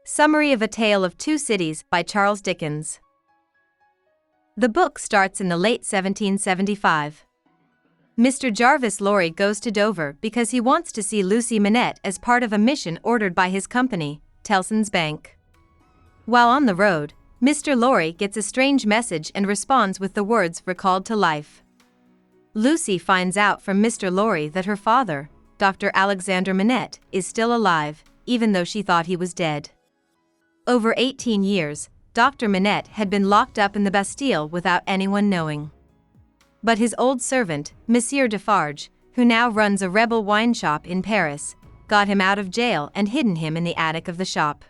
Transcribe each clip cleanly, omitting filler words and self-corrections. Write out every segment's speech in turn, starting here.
Summary of A Tale of Two Cities by Charles Dickens. The book starts in the late 1775. Mr. Jarvis Lorry goes to Dover because he wants to see Lucie Manette as part of a mission ordered by his company, Tellson's Bank. While on the road, Mr. Lorry gets a strange message and responds with the words "recalled to life." Lucie finds out from Mr. Lorry that her father, Dr. Alexander Manette, is still alive, even though she thought he was dead. Over 18 years, Dr. Manette had been locked up in the Bastille without anyone knowing. But his old servant, Monsieur Defarge, who now runs a rebel wine shop in Paris, got him out of jail and hidden him in the attic of the shop.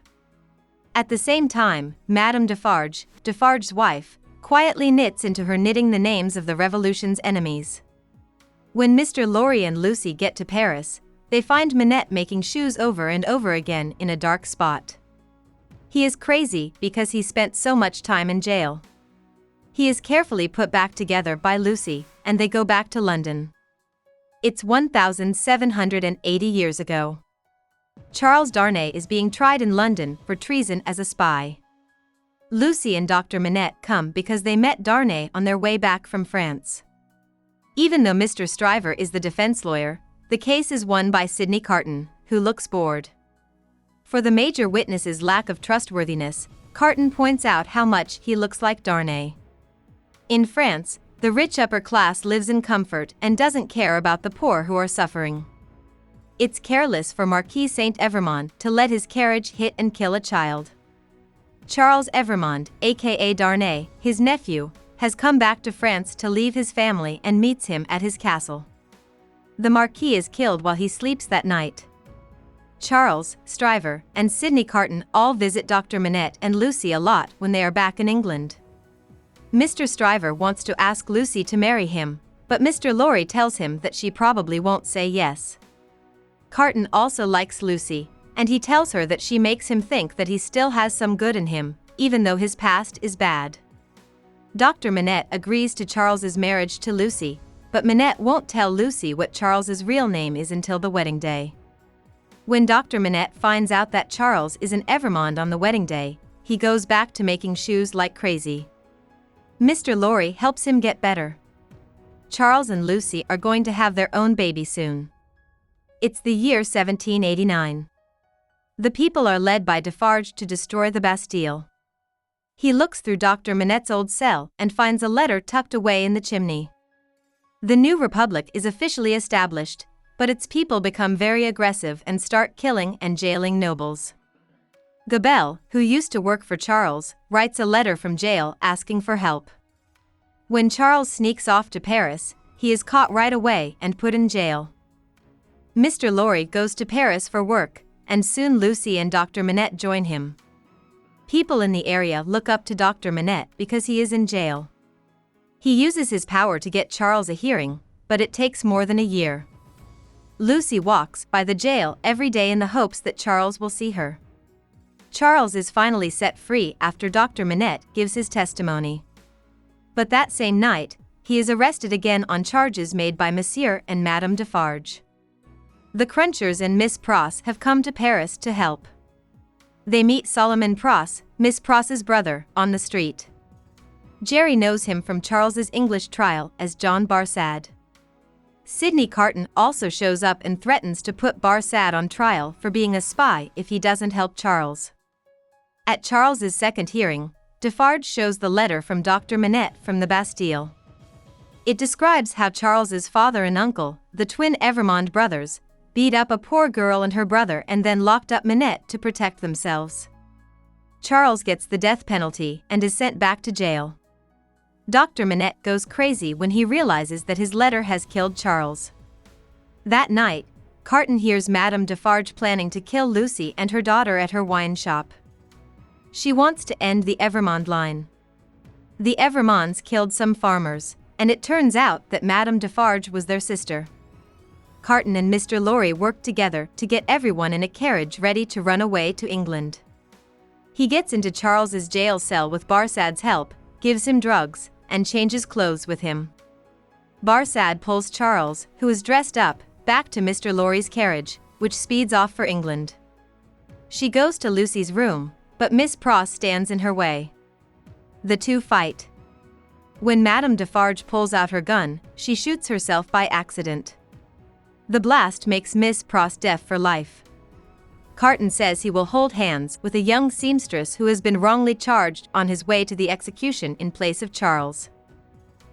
At the same time, Madame Defarge, Defarge's wife, quietly knits into her knitting the names of the Revolution's enemies. When Mr. Lorry and Lucie get to Paris, they find Manette making shoes over and over again in a dark spot. He is crazy because he spent so much time in jail. He is carefully put back together by Lucie, and they go back to London. It's 1780 years ago. Charles Darnay is being tried in London for treason as a spy. Lucie and Dr. Manette come because they met Darnay on their way back from France. Even though Mr. Stryver is the defense lawyer, the case is won by Sidney Carton, who looks bored. For the major witness's lack of trustworthiness, Carton points out how much he looks like Darnay. In France, the rich upper class lives in comfort and doesn't care about the poor who are suffering. It's careless for Marquis Saint-Evremond to let his carriage hit and kill a child. Charles Evremond, aka Darnay, his nephew, has come back to France to leave his family and meets him at his castle. The Marquis is killed while he sleeps that night. Charles, Stryver, and Sidney Carton all visit Dr. Manette and Lucie a lot when they are back in England. Mr. Stryver wants to ask Lucie to marry him, but Mr. Lorry tells him that she probably won't say yes. Carton also likes Lucie, and he tells her that she makes him think that he still has some good in him, even though his past is bad. Dr. Manette agrees to Charles's marriage to Lucie, but Manette won't tell Lucie what Charles's real name is until the wedding day. When Dr. Manette finds out that Charles is an Evremond on the wedding day, he goes back to making shoes like crazy. Mr. Lorry helps him get better. Charles and Lucie are going to have their own baby soon. It's the year 1789. The people are led by Defarge to destroy the Bastille. He looks through Dr. Manette's old cell and finds a letter tucked away in the chimney. The new republic is officially established, but its people become very aggressive and start killing and jailing nobles. Gabelle, who used to work for Charles, writes a letter from jail asking for help. When Charles sneaks off to Paris, he is caught right away and put in jail. Mr. Lorry goes to Paris for work, and soon Lucie and Dr. Manette join him. People in the area look up to Dr. Manette because he is in jail. He uses his power to get Charles a hearing, but it takes more than a year. Lucie walks by the jail every day in the hopes that Charles will see her. Charles is finally set free after Dr. Manette gives his testimony. But that same night, he is arrested again on charges made by Monsieur and Madame Defarge. The Crunchers and Miss Pross have come to Paris to help. They meet Solomon Pross, Miss Pross's brother, on the street. Jerry knows him from Charles's English trial as John Barsad. Sidney Carton also shows up and threatens to put Barsad on trial for being a spy if he doesn't help Charles. At Charles's second hearing, Defarge shows the letter from Dr. Manette from the Bastille. It describes how Charles's father and uncle, the twin Evremond brothers, beat up a poor girl and her brother and then locked up Manette to protect themselves. Charles gets the death penalty and is sent back to jail. Dr. Manette goes crazy when he realizes that his letter has killed Charles. That night, Carton hears Madame Defarge planning to kill Lucie and her daughter at her wine shop. She wants to end the Evremond line. The Evremonds killed some farmers, and it turns out that Madame Defarge was their sister. Carton and Mr. Lorry work together to get everyone in a carriage ready to run away to England. He gets into Charles's jail cell with Barsad's help, gives him drugs, and changes clothes with him. Barsad pulls Charles, who is dressed up, back to Mr. Lorry's carriage, which speeds off for England. She goes to Lucie's room, but Miss Pross stands in her way. The two fight. When Madame Defarge pulls out her gun, she shoots herself by accident. The blast makes Miss Pross deaf for life. Carton says he will hold hands with a young seamstress who has been wrongly charged on his way to the execution in place of Charles.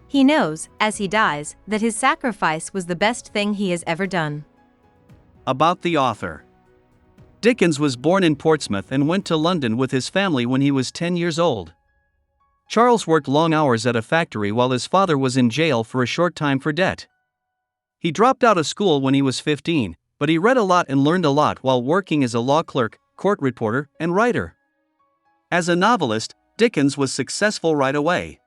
He knows, as he dies, that his sacrifice was the best thing he has ever done. About the author. Dickens was born in Portsmouth and went to London with his family when he was 10 years old. Charles worked long hours at a factory while his father was in jail for a short time for debt. He dropped out of school when he was 15, but he read a lot and learned a lot while working as a law clerk, court reporter, and writer. As a novelist, Dickens was successful right away.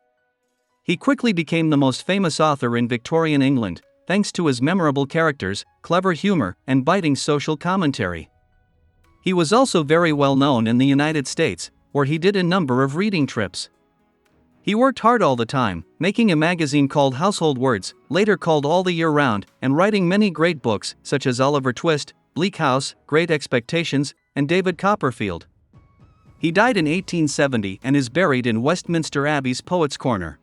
He quickly became the most famous author in Victorian England, thanks to his memorable characters, clever humor, and biting social commentary. He was also very well known in the United States, where he did a number of reading trips. He worked hard all the time, making a magazine called Household Words, later called All the Year Round, and writing many great books such as Oliver Twist, Bleak House, Great Expectations, and David Copperfield. He died in 1870 and is buried in Westminster Abbey's Poets' Corner.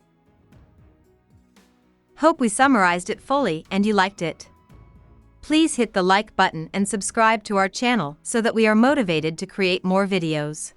Hope we summarized it fully and you liked it. Please hit the like button and subscribe to our channel so that we are motivated to create more videos.